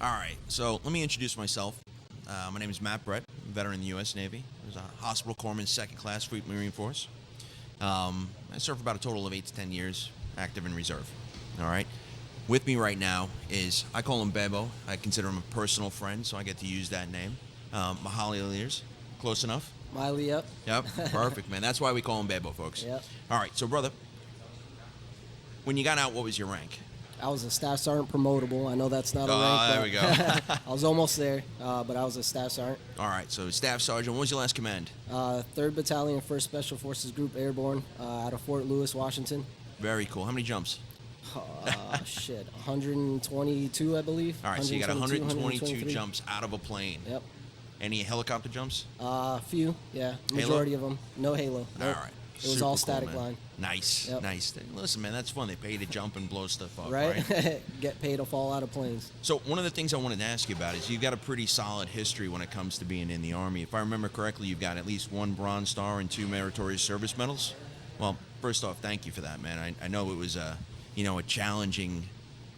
All right, so let me introduce myself. My name is Matt Brett, veteran in the U.S. Navy. I was a hospital corpsman, second class, Fleet Marine Force. I served for about a total of 8 to 10 years, active in reserve. All right. With me right now is, I call him Bebo. I consider him a personal friend, so I get to use that name. Maheli Alers. Close enough? Miley, yep. Yep, perfect, man. That's why we call him Bebo, folks. Yep. All right, so brother, when you got out, what was your rank? I was a staff sergeant promotable. I know that's not a rank. Oh, there we go. I was almost there, but I was a staff sergeant. All right, so staff sergeant. What was your last command? 3rd Battalion, 1st Special Forces Group, Airborne, out of Fort Lewis, Washington. Very cool. How many jumps? 122, I believe. All right, so you got 122 jumps out of a plane. Yep. Any helicopter jumps? Few, yeah. Majority of them. No Halo. Nope. All right. It was all static line. Nice, Yep. nice. Listen, man, that's fun. They pay you to jump and blow stuff up, Right? right? Get paid to fall out of planes. So one of the things I wanted to ask you about is you've got a pretty solid history when it comes to being in the Army. If I remember correctly, you've got at least 1 Bronze Star and 2 Meritorious Service Medals. Well, first off, thank you for that, man. I know it was a challenging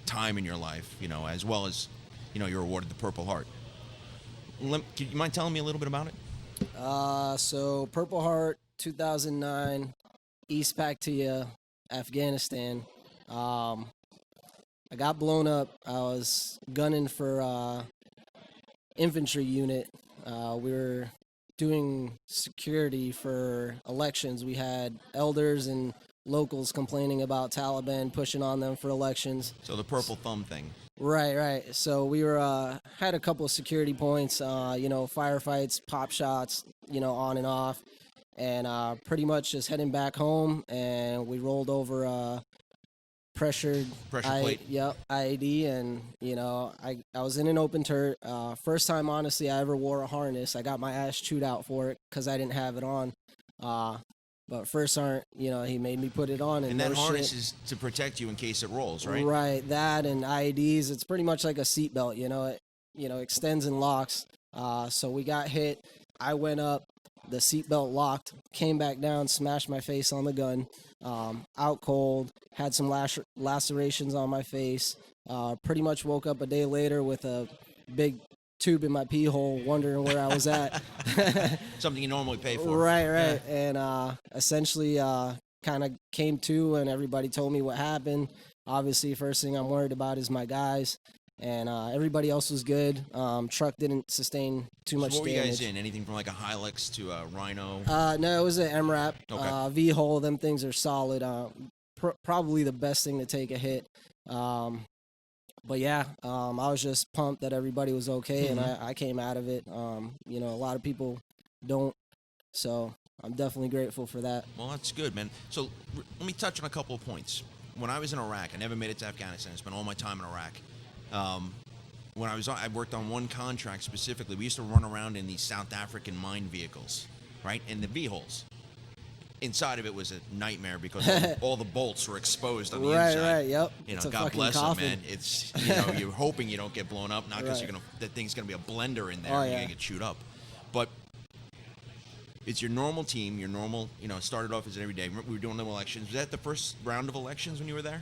time in your life, as well as, you're awarded the Purple Heart. Can you mind telling me a little bit about it? So Purple Heart, 2009, East Paktia, Afghanistan. I got blown up. I was gunning for infantry unit. We were doing security for elections. We had elders and locals complaining about Taliban pushing on them for elections. So the purple thumb thing. Right. So we were had a couple of security points, firefights, pop shots, on and off, and pretty much just heading back home. And we rolled over pressure plate. Yep, IED, and I was in an open turret. First time, honestly, I ever wore a harness. I got my ass chewed out for it because I didn't have it on. But first sergeant, he made me put it on. And that harness is to protect you in case it rolls, right? Right, that and IEDs. It's pretty much like a seatbelt, it extends and locks. So we got hit. I went up, the seatbelt locked, came back down, smashed my face on the gun, out cold, had some lacerations on my face. Pretty much woke up a day later with a big tube in my pee hole, wondering where I was at. Something you normally pay for. Right. Yeah. And essentially kind of came to, and everybody told me what happened. Obviously, first thing I'm worried about is my guys, and everybody else was good. Truck didn't sustain too much damage. What were you guys in? Anything from like a Hilux to a Rhino? No, it was an MRAP. Okay. V-hole. Them things are solid. Probably the best thing to take a hit. But yeah, I was just pumped that everybody was okay, and I came out of it. A lot of people don't, so I'm definitely grateful for that. Well, that's good, man. So let me touch on a couple of points. When I was in Iraq, I never made it to Afghanistan. I spent all my time in Iraq. When I worked on one contract specifically. We used to run around in these South African mine vehicles, right, in the V-holes. Inside of it was a nightmare because all the bolts were exposed on the inside. Right, yep. God bless them, man. It's you're hoping you don't get blown up, not because that thing's gonna be a blender in there and you're gonna get chewed up. But it's your normal team, your normal, started off as every day. We were doing the elections. Was that the first round of elections when you were there?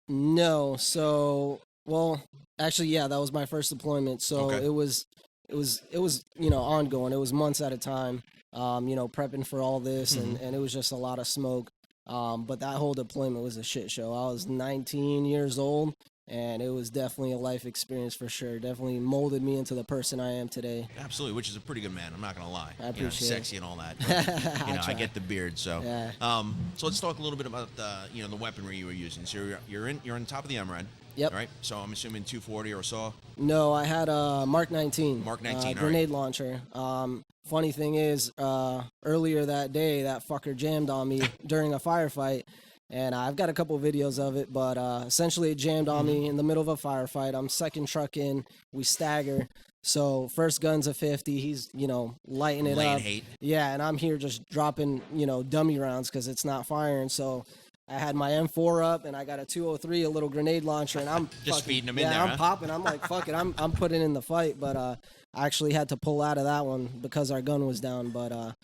No. So, well, actually, yeah, that was my first deployment. So it was ongoing. It was months at a time. Prepping for all this, and it was just a lot of smoke. But that whole deployment was a shit show. I was 19 years old, and it was definitely a life experience for sure. Definitely molded me into the person I am today. Absolutely, which is a pretty good man. I'm not gonna lie. I appreciate it. Sexy and all that. But, I get the beard. So, yeah. So let's talk a little bit about the weaponry you were using. So you're on top of the MRAD. Yep. Right. So I'm assuming 240 or saw. No, I had a Mark 19. Mark 19. Grenade launcher. Funny thing is, earlier that day, that fucker jammed on me during a firefight, and I've got a couple of videos of it, but essentially it jammed on me in the middle of a firefight. I'm second truck in, we stagger. So first gun's a 50, he's, lighting it up. Hate. Yeah, and I'm here just dropping, dummy rounds because it's not firing, so I had my M4 up, and I got a 203, a little grenade launcher, and I'm just feeding them in there. Yeah, I'm popping. I'm like, fuck it, I'm putting in the fight, but I actually had to pull out of that one because our gun was down. But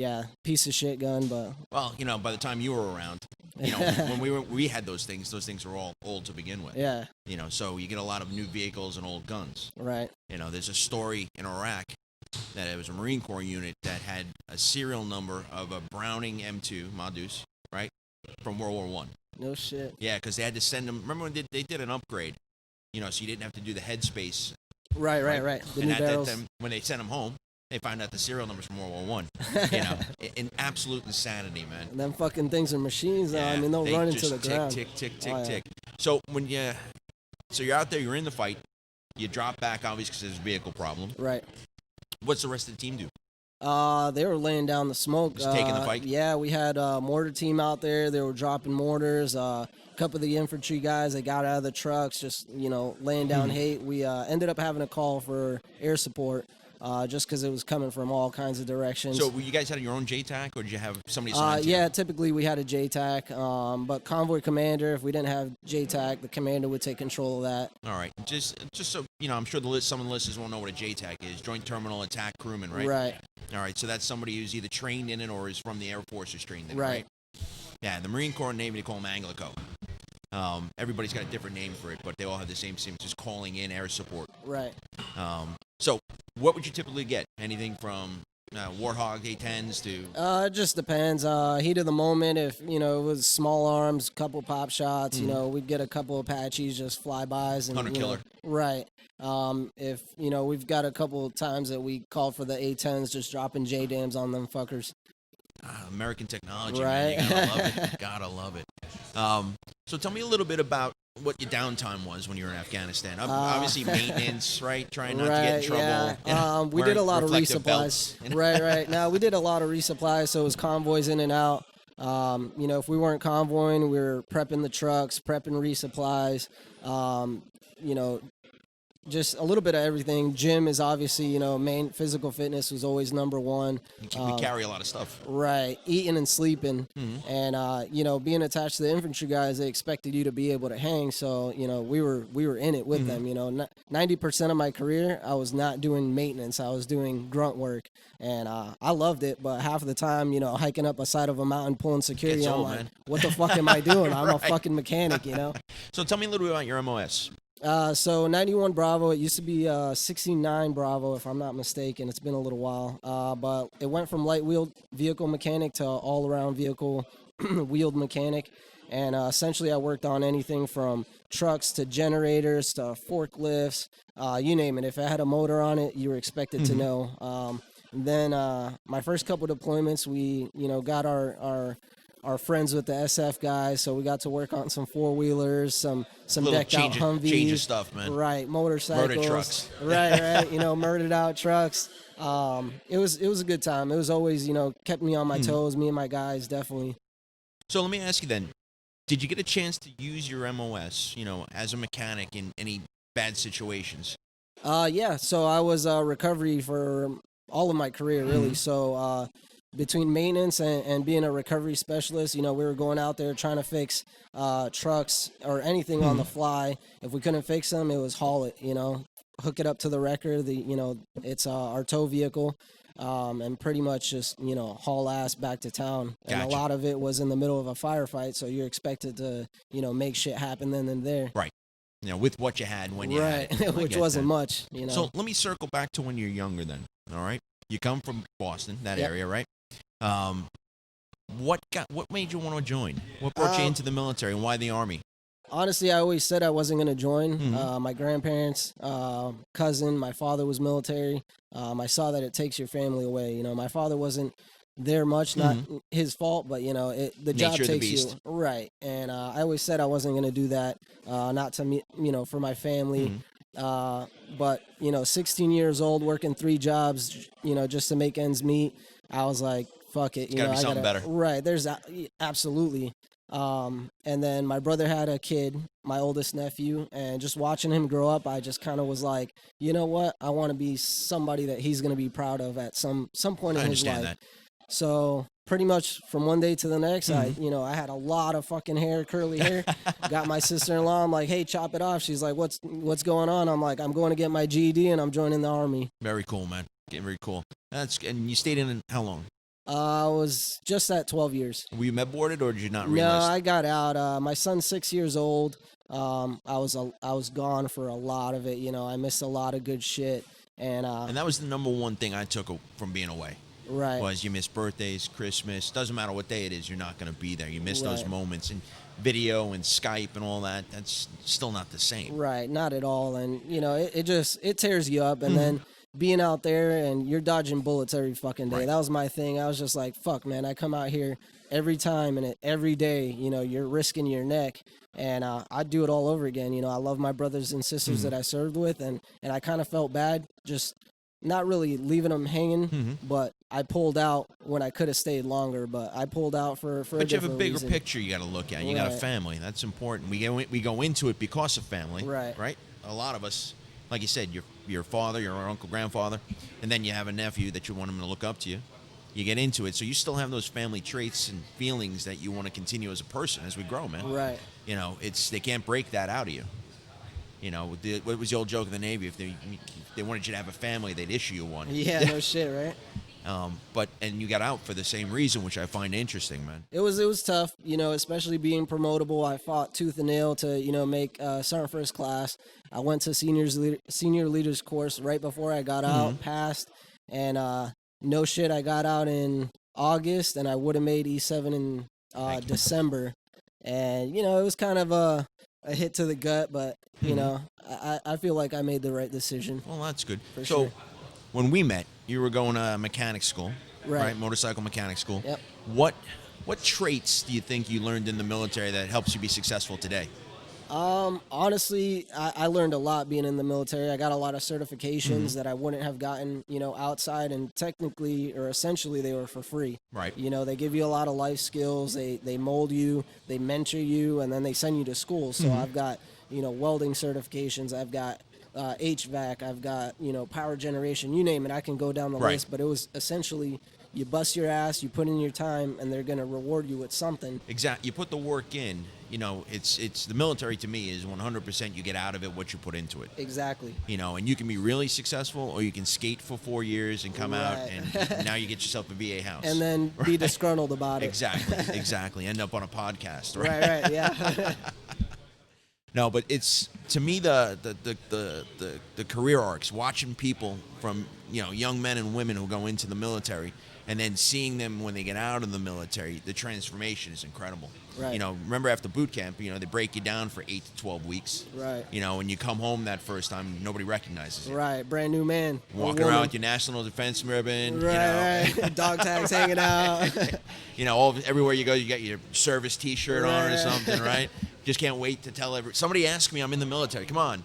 Yeah, piece of shit gun, but Well, by the time you were around, when we had those things were all old to begin with. yeah, So you get a lot of new vehicles and old guns. right. There's a story in Iraq that it was a Marine Corps unit that had a serial number of a Browning M2 Madus, right, from World War One. No shit. Yeah, because they had to send them. Remember when they did an upgrade, so you didn't have to do the headspace. Right. The new barrels. When they sent them home, they found out the serial numbers from World War One. In absolute insanity, man. And them fucking things are machines. Yeah, I mean, they'll run into the tick, ground. Tick, tick, tick, Oh, yeah. tick. So so you're out there, you're in the fight. You drop back, obviously, because there's a vehicle problem. Right. What's the rest of the team do? They were laying down the smoke. Just taking the fight? Yeah, we had a mortar team out there. They were dropping mortars. A couple of the infantry guys, they got out of the trucks, just, laying down hate. We ended up having a call for air support just because it was coming from all kinds of directions. So you guys had your own JTAC, or did you have somebody assigned to you? Yeah, typically we had a JTAC, but convoy commander, if we didn't have JTAC, the commander would take control of that. All right. Just so, I'm sure some of the listeners won't know what a JTAC is, Joint Terminal Attack Crewman, right? Right. All right, so that's somebody who's either trained in it or is from the Air Force is trained in it, Right. Yeah, the Marine Corps and Navy, they call them Anglico. Everybody's got a different name for it, but they all have the same just calling in air support. Right. So what would you typically get? Anything from Warthog A-10s to... It just depends. Heat of the moment, if, it was small arms, couple pop shots, we'd get a couple Apaches, just flybys. And, Hunter killer. Right. If, we've got a couple of times that we call for the A-10s, just dropping J-dams on them fuckers. American technology, right? Man. You gotta love it. Gotta love it. So tell me a little bit about what your downtime was when you were in Afghanistan. Obviously maintenance, right? Trying not to get in trouble. Yeah. We did a lot of resupplies. Right. Now, we did a lot of resupplies, so it was convoys in and out. If we weren't convoying, we were prepping the trucks, prepping resupplies, just a little bit of everything. Gym is obviously, main physical fitness was always number one. We carry a lot of stuff. Right. Eating and sleeping. Mm-hmm. And, being attached to the infantry guys, they expected you to be able to hang. So, we were in it with them, 90% of my career, I was not doing maintenance. I was doing grunt work. And I loved it. But half of the time, hiking up a side of a mountain, pulling security, I'm like, what the fuck am I doing? I'm a fucking mechanic, So tell me a little bit about your MOS. So 91 Bravo, it used to be 69 Bravo, if I'm not mistaken. It's been a little while. But it went from light wheeled vehicle mechanic to all-around vehicle wheeled mechanic. And essentially I worked on anything from trucks to generators to forklifts, you name it. If it had a motor on it, you were expected to know. Then my first couple deployments, we, got our friends with the SF guys, so we got to work on some four-wheelers, some decked out Humvees. Change of stuff, man. Right, motorcycles. Murdered trucks. Right, murdered out trucks. It was a good time. It was always, kept me on my toes, me and my guys, definitely. So let me ask you then, did you get a chance to use your MOS, as a mechanic in any bad situations? Yeah, so I was recovery for all of my career, really. So between maintenance and being a recovery specialist, we were going out there trying to fix trucks or anything on the fly. If we couldn't fix them, it was haul it, hook it up to the wrecker. It's our tow vehicle, and pretty much just, haul ass back to town. And Gotcha. A lot of it was in the middle of a firefight, so you're expected to, make shit happen then and there. Right. With what you had when you had it. Which wasn't much, So let me circle back to when you're younger then, all right? You come from Boston, that area, right? What made you want to join? What brought you into the military, and why the Army? Honestly, I always said I wasn't going to join. My grandparents, cousin, my father was military. I saw that it takes your family away. My father wasn't there much, not his fault, but, the job Nature of the takes you. beast. Right. And I always said I wasn't going to do that, not to me, for my family. But, 16 years old, working 3 jobs, just to make ends meet. I was like, fuck it. Gotta be something better. Right. There's absolutely. And then my brother had a kid, my oldest nephew, and just watching him grow up, I just kind of was like, you know what? I want to be somebody that he's going to be proud of at some point in his life. That. So pretty much from one day to the next, I had a lot of fucking hair, curly hair. Got my sister-in-law. I'm like, hey, chop it off. She's like, what's going on? I'm like, I'm going to get my GED and I'm joining the Army. Very cool, man. Very cool. And you stayed in how long? I was just at 12 years. Were you med boarded or did you not No, realize? I got out. My son's 6 years old. I was gone for a lot of it. You know, I missed a lot of good shit. And that was the number one thing I took from being away. Right. Was you miss birthdays, Christmas, doesn't matter what day it is, you're not going to be there. You miss those Right. moments, and video and Skype and all that, that's still not the same. Right, not at all. And, you know, it tears you up. And then being out there and you're dodging bullets every fucking day. Right. That was my thing. I was just like, fuck, man, I come out here every time and every day, you know, you're risking your neck. And I'd do it all over again. You know, I love my brothers and sisters that I served with. And I kind of felt bad just not really leaving them hanging, but I pulled out when I could have stayed longer. But I pulled out for a But you have a different bigger reason. picture you got to look at. You got a Right. family. That's important. We go into it because of family. Right. Right? A lot of us, like you said, your father, your uncle, grandfather, and then you have a nephew that you want him to look up to you. You get into it. So you still have those family traits and feelings that you want to continue as a person as we grow, man. Right. You know, they can't break that out of you. You know, what was the old joke in the Navy? If they wanted you to have a family, they'd issue you one. Yeah, no shit, right? And you got out for the same reason, which I find interesting, man. It was tough, you know, especially being promotable. I fought tooth and nail to, you know, make Sergeant First Class. I went to senior leaders course right before I got out, passed, and no shit, I got out in August, and I would have made E7 in December. And, you know, it was kind of a hit to the gut, but, you know, I feel like I made the right decision. Well, that's good. For so, sure. when we met, you were going to mechanic school, Right. Motorcycle mechanic school. Yep. What traits do you think you learned in the military that helps you be successful today? Honestly, I learned a lot being in the military. I got a lot of certifications that I wouldn't have gotten, you know, outside, and technically or essentially they were for free. Right. You know, they give you a lot of life skills. They mold you, they mentor you, and then they send you to school. So I've got, you know, welding certifications. I've got HVAC. I've got, you know, power generation. You name it. I can go down the Right. list. But it was essentially you bust your ass, you put in your time, and they're going to reward you with something. Exactly. You put the work in. You know, it's the military to me is 100% you get out of it what you put into it. Exactly. You know, and you can be really successful, or you can skate for 4 years and come out, Right. and now you get yourself a VA house. And then be disgruntled about it. Exactly. End up on a podcast, right? Right, yeah. No, but it's to me the career arcs, watching people from, you know, young men and women who go into the military, and then seeing them when they get out of the military, the transformation is incredible. Right. You know, remember after boot camp, you know, they break you down for 8 to 12 weeks. Right. You know, when you come home that first time, nobody recognizes you. Right, brand new man. or Walking woman. around with your national defense ribbon. Right, you know. right. Dog tags hanging out. You know, everywhere you go, you got your service T-shirt on or Right. something, right? Just can't wait to tell somebody asked me I'm in the military. Come on,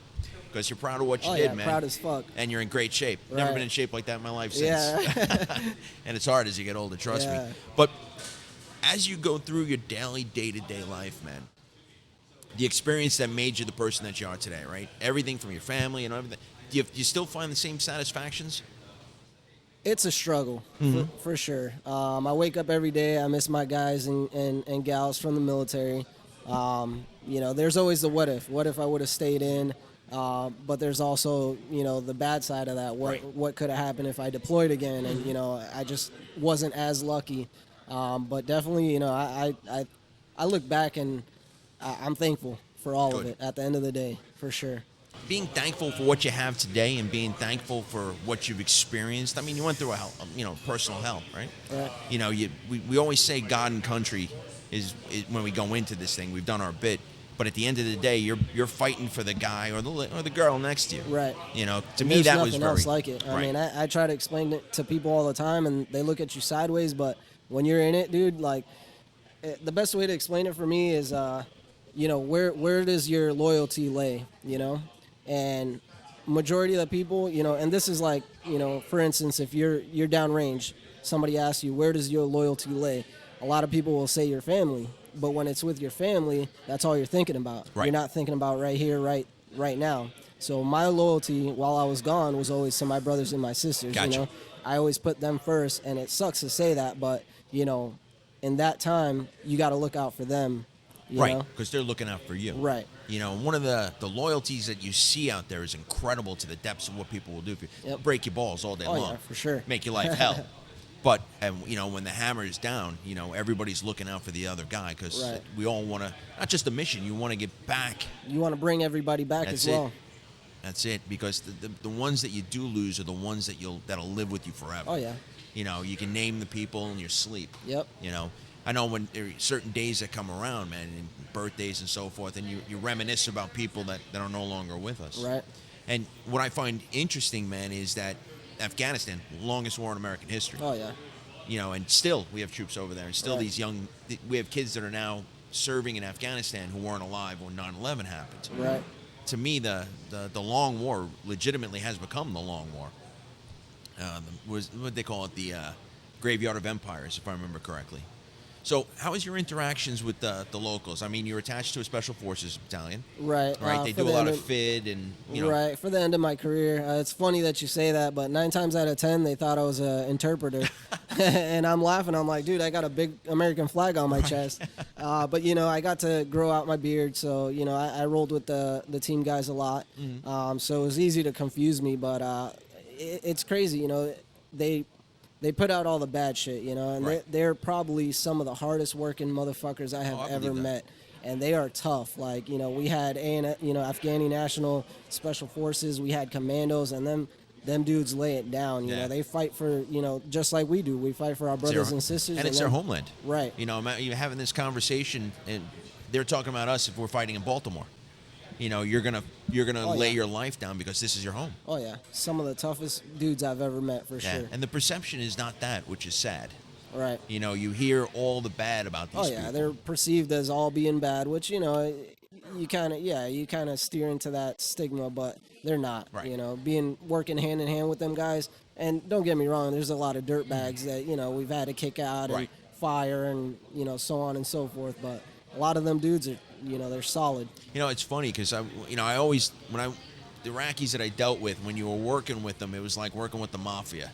because you're proud of what you Oh, did, yeah, man. proud as fuck. And you're in great shape. Never Right. been in shape like that in my life since. Yeah. And it's hard as you get older, trust Yeah. me. But as you go through your daily, day-to-day life, man, the experience that made you the person that you are today, right? Everything from your family and everything. Do you still find the same satisfactions? It's a struggle, for sure. I wake up every day. I miss my guys and gals from the military. You know, there's always the what if. What if I would have stayed in? But there's also, you know, the bad side of that. What could have happened if I deployed again? And, you know, I just wasn't as lucky. But definitely, you know, I look back and I'm thankful for all of Good. it at the end of the day, for sure. Being thankful for what you have today and being thankful for what you've experienced. I mean, you went through personal hell, right? Right. You know, we always say God and country is when we go into this thing. We've done our bit, but at the end of the day, you're fighting for the guy or the girl next to you. Right. You know, to And me there's that nothing was very else like it. I right. mean, I try to explain it to people all the time, and they look at you sideways. But when you're in it, dude, like the best way to explain it for me is, you know, where does your loyalty lay? You know, and majority of the people, you know, and this is like, you know, for instance, if you're downrange, somebody asks you where does your loyalty lay? A lot of people will say your family, but when it's with your family, that's all you're thinking about. Right. You're not thinking about right here, right now. So my loyalty while I was gone was always to my brothers and my sisters. Gotcha. You know, I always put them first, and it sucks to say that, but you know, in that time, you got to look out for them. You Right, know? because they're looking out for you. Right. You know, one of the loyalties that you see out there is incredible to the depths of what people will do for you. Yep. Break your balls all day Oh, long. yeah, for sure. Make your life hell. But, and you know, when the hammer is down, you know, everybody's looking out for the other guy because Right. we all want to, not just a mission, you want to get back. You want to bring everybody back That's as well. That's it, because the ones that you do lose are the ones that'll live with you forever. Oh, yeah. You know, you can name the people in your sleep. Yep. You know, I know when there are certain days that come around, man, and birthdays and so forth, and you reminisce about people that are no longer with us. Right. And what I find interesting, man, is that Afghanistan, longest war in American history. Oh, yeah. You know, and still we have troops over there, and still Right. we have kids that are now serving in Afghanistan who weren't alive when 9/11 happened. Right. To me, the long war legitimately has become the long war. Was what they call it, the graveyard of empires, if I remember correctly. So, how is your interactions with the locals? I mean, you're attached to a special forces battalion, Right. right? They for do a the lot end of FID and you know. Right. For the end of my career, it's funny that you say that, but 9 times out of 10, they thought I was an interpreter, and I'm laughing. I'm like, dude, I got a big American flag on my chest. But you know, I got to grow out my beard, so you know, I rolled with the team guys a lot. So it was easy to confuse me, but it's crazy. You know, they put out all the bad shit, you know, and Right. they're probably some of the hardest working motherfuckers I have I ever believe that. met. And they are tough. Like, you know, we had Afghani National Special Forces, we had commandos, and them dudes lay it down. You Yeah. know, they fight for, you know, just like we do. We fight for our brothers and sisters. And it's their homeland. Right. You know, you're having this conversation, and they're talking about us if we're fighting in Baltimore. You know, you're gonna Oh, lay yeah. your life down because this is your home. Oh, yeah. Some of the toughest dudes I've ever met, for Yeah. sure. And the perception is not that, which is sad. Right. You know, you hear all the bad about these Oh, yeah. people. They're perceived as all being bad, which, you know, you kind of steer into that stigma, but they're not. Right. You know, working hand in hand with them guys. And don't get me wrong, there's a lot of dirt bags that, you know, we've had to kick out and Right. fire and, you know, so on and so forth. But a lot of them dudes are, you know, they're solid. You know, it's funny because the Iraqis that I dealt with, when you were working with them, it was like working with the mafia.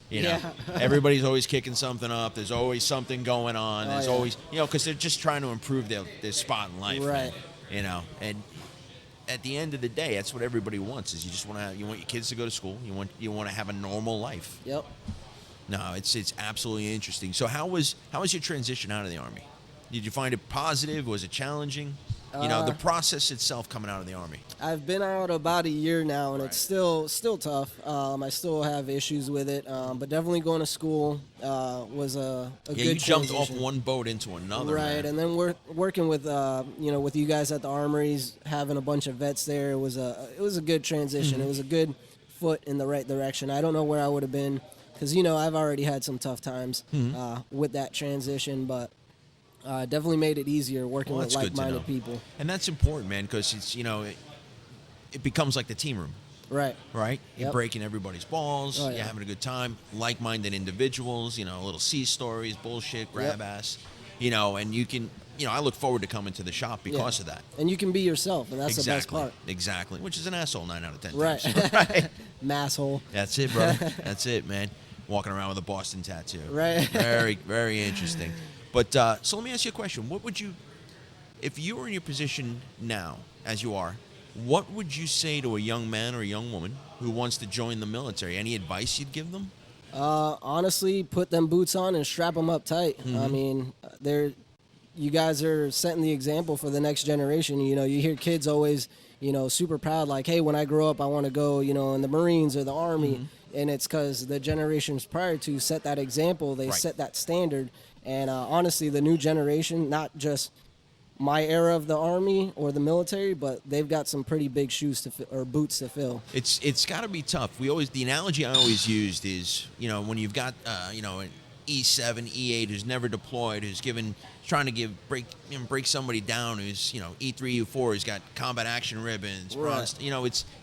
You know, Yeah. everybody's always kicking something up. There's always something going on. There's yeah. always, you know, because they're just trying to improve their spot in life. Right. Man, you know, and at the end of the day, that's what everybody wants. Is you want your kids to go to school. You want to have a normal life. Yep. No, it's absolutely interesting. So how was your transition out of the Army? Did you find it positive? Was it challenging? You know, the process itself coming out of the Army. I've been out about a year now, and Right. it's still tough. I still have issues with it, but definitely going to school was a good Yeah, you jumped off transition. one boat into another. Right, man. and then we're working with with you guys at the Armories, having a bunch of vets there. It was a good transition. It was a good foot in the right direction. I don't know where I would have been, because I've already had some tough times with that transition, but definitely made it easier working Well, with that's good to know. like-minded people. And that's important, man, because it's it becomes like the team room, Right. right? You're Yep. breaking everybody's balls. Oh, You're yeah. having a good time. Like-minded individuals. Little sea stories, bullshit, grab ass. And you can. I look forward to coming to the shop because of that. And you can be yourself, and that's the best Exactly. part. Exactly. Which is an asshole 9 out of 10 Right. times. Right. Masshole. That's it, brother. That's it, man. Walking around with a Boston tattoo. Right. Very, very interesting. But so let me ask you a question. What would you, if you were in your position now, as you are, what would you say to a young man or a young woman who wants to join the military? Any advice you'd give them? Honestly, put them boots on and strap them up tight. I mean, you guys are setting the example for the next generation. You hear kids always, super proud, like, hey, when I grow up, I want to go, in the Marines or the Army. And it's because the generations prior to set that example. They Right. set that standard. And honestly, the new generation, not just my era of the Army or the military, but they've got some pretty big shoes to or boots to fill. It's got to be tough. The analogy I always used is, when you've got, an E7, E8 who's never deployed, trying to break somebody down who's, E3, E4 who's got combat action ribbons, bronze,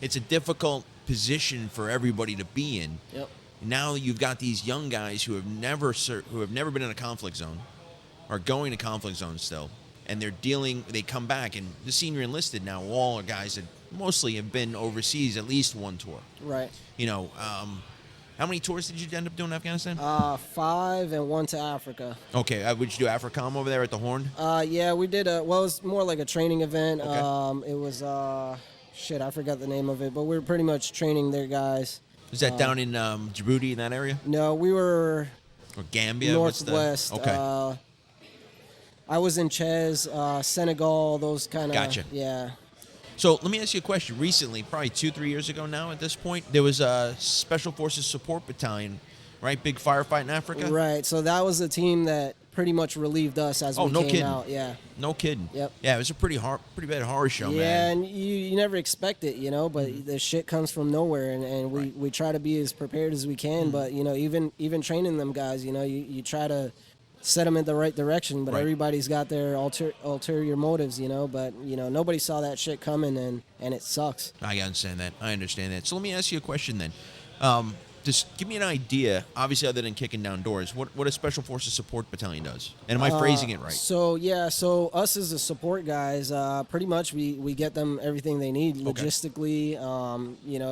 it's a difficult position for everybody to be in. Yep. Now you've got these young guys who have never been in a conflict zone, are going to conflict zones still, and they come back, and the senior enlisted now all are guys that mostly have been overseas at least one tour. Right. How many tours did you end up doing in Afghanistan? 5 and 1 to Africa. Okay, would you do AFRICOM over there at the Horn? Yeah, we did it was more like a training event. Okay. It was I forgot the name of it, but we were pretty much training their guys. Is that down in Djibouti, in that area? No, we were Or Gambia? What's the- Northwest. Okay. I was in Ches, Senegal, those kind of. Gotcha. Yeah. So let me ask you a question. Recently, probably 2-3 years ago now at this point, there was a Special Forces Support Battalion, right? Big firefight in Africa? Right. So that was the team that pretty much relieved us as Oh, we no came kidding. out. Yeah. No kidding. Yep. Yeah, it was a pretty bad horror show, Yeah, man. and you never expect it, but the shit comes from nowhere, and we try to be as prepared as we can, but, even training them guys, you try to set them in the right direction, but Right. everybody's got their ulterior motives, but, nobody saw that shit coming, and it sucks. I understand that. So let me ask you a question then. Just give me an idea, obviously other than kicking down doors, what a Special Forces Support Battalion does. And am I phrasing it right? So us as the support guys, pretty much we get them everything they need logistically.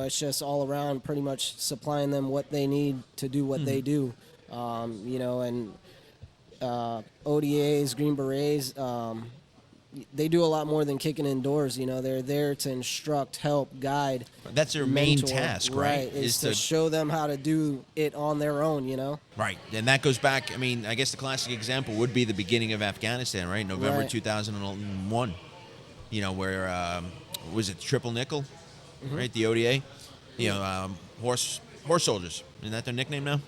It's just all around pretty much supplying them what they need to do what they do. And ODAs, Green Berets, they do a lot more than kicking indoors. They're there to instruct, help, guide. That's their main mentor. task, right? Is to show them how to do it on their own, Right. And that goes back, I guess the classic example would be the beginning of Afghanistan, right? November Right. 2001, where, was it Triple Nickel, right? The ODA, horse soldiers. Isn't that their nickname now?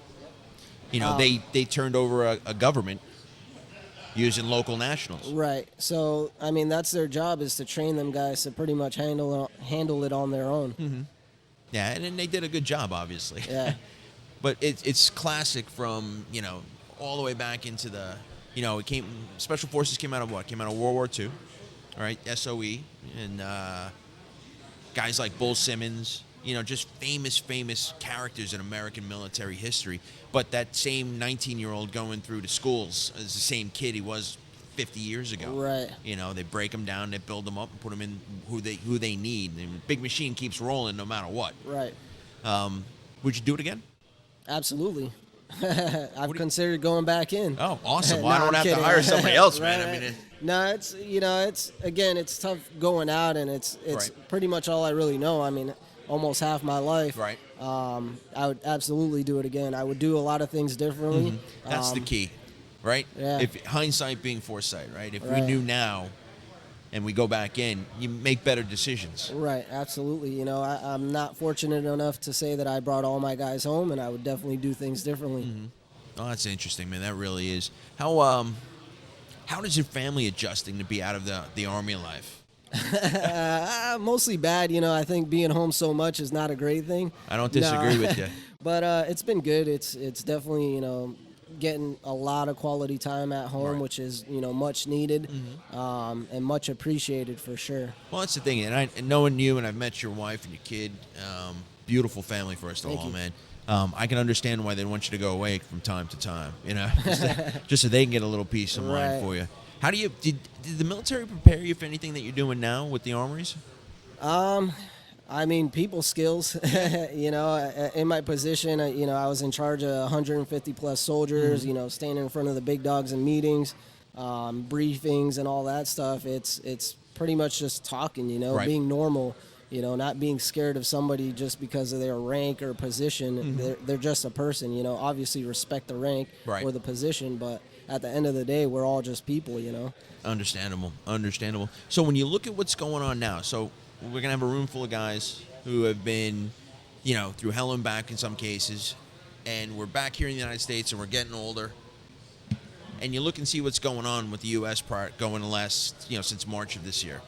They turned over a government using local nationals. Right. So, that's their job, is to train them guys to pretty much handle it on their own. Yeah, and they did a good job, obviously. Yeah. But it's classic from, all the way back into the, Special Forces came out of what? Came out of World War II, all right, SOE, and guys like Bull Simmons, just famous characters in American military history. But that same 19-year-old going through the schools is the same kid he was 50 years ago. Right. They break them down, they build them up, and put them in who they need. And Big Machine keeps rolling no matter what. Right. Would you do it again? Absolutely. I've considered going back in. Oh, awesome. Well, No, I don't I'm have kidding. to hire somebody else, man. Right. No, it's tough going out, and it's Right. pretty much all I really know. Almost half my life. Right. I would absolutely do it again. I would do a lot of things differently. That's the key, right? Yeah. If hindsight being foresight, right? If we Right. knew now and we go back in, you make better decisions. Right, absolutely. I'm not fortunate enough to say that I brought all my guys home, and I would definitely do things differently. Oh, that's interesting, man. That really is. How does your family adjusting to be out of the Army life? Mostly bad. I think being home so much is not a great thing. I don't disagree with you. But it's been good. It's definitely, getting a lot of quality time at home, Right. which is, much needed and much appreciated for sure. Well, that's the thing. And knowing you, and I've met your wife and your kid, beautiful family, first of Thank all, you. man. I can understand why they want you to go away from time to time, just so they can get a little peace of mind Right. for you. How do you did the military prepare you for anything that you're doing now with the Armories? People skills. In my position, I was in charge of 150 plus soldiers. Standing in front of the big dogs in meetings, briefings, and all that stuff. It's pretty much just talking. Right. Being normal. Not being scared of somebody just because of their rank or position. They're just a person. Obviously respect the rank Right. or the position, but at the end of the day, we're all just people. Understandable. So when you look at what's going on now, so we're gonna have a room full of guys who have been, through hell and back in some cases, and we're back here in the United States and we're getting older. And you look and see what's going on with the U.S. part going the last, since March of this year.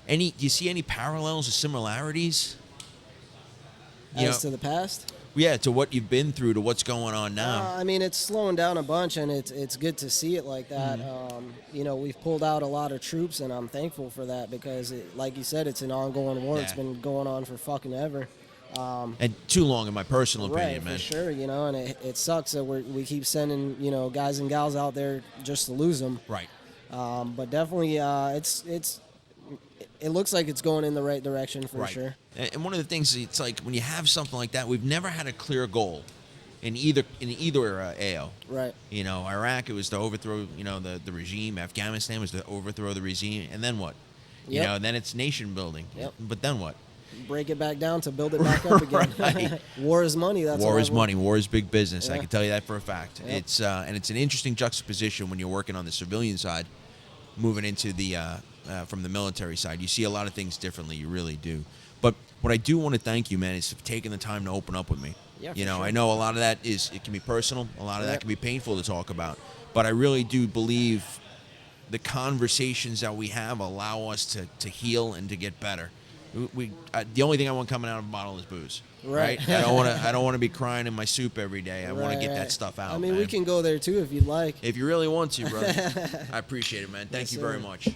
Do you see any parallels or similarities? As to the past. Yeah, to what you've been through, to what's going on now. It's slowing down a bunch, and it's good to see it like that. We've pulled out a lot of troops, and I'm thankful for that because, like you said, it's an ongoing war. Yeah. It's been going on for fucking ever. And too long, in my personal opinion, Right, man. for sure. And it sucks that we keep sending guys and gals out there just to lose them. Right. But definitely, it looks like it's going in the right direction for Right. sure. And one of the things, it's like when you have something like that, we've never had a clear goal in either AO. Right. Iraq, it was to overthrow, the regime. Afghanistan was to overthrow the regime. And then what? Yep. And then it's nation building. Yep. But then what? break it back down to build it back up again. Right. War is money. That's War what is money. War is big business. I Yeah. can tell you that for a fact. Yep. It's and it's an interesting juxtaposition when you're working on the civilian side, moving into the from the military side. You see a lot of things differently. You really do. But what I do want to thank you, man, is for taking the time to open up with me. Yeah, you for know, sure. I know a lot of that it can be personal. A lot of Yeah. that can be painful to talk about. But I really do believe the conversations that we have allow us to heal and to get better. The only thing I want coming out of a bottle is booze. Right. I don't want to be crying in my soup every day. I want to get that stuff out. I mean, man. we can go there too if you'd like. If you really want to, brother. I appreciate it, man. Thank Yes, you very sir. much.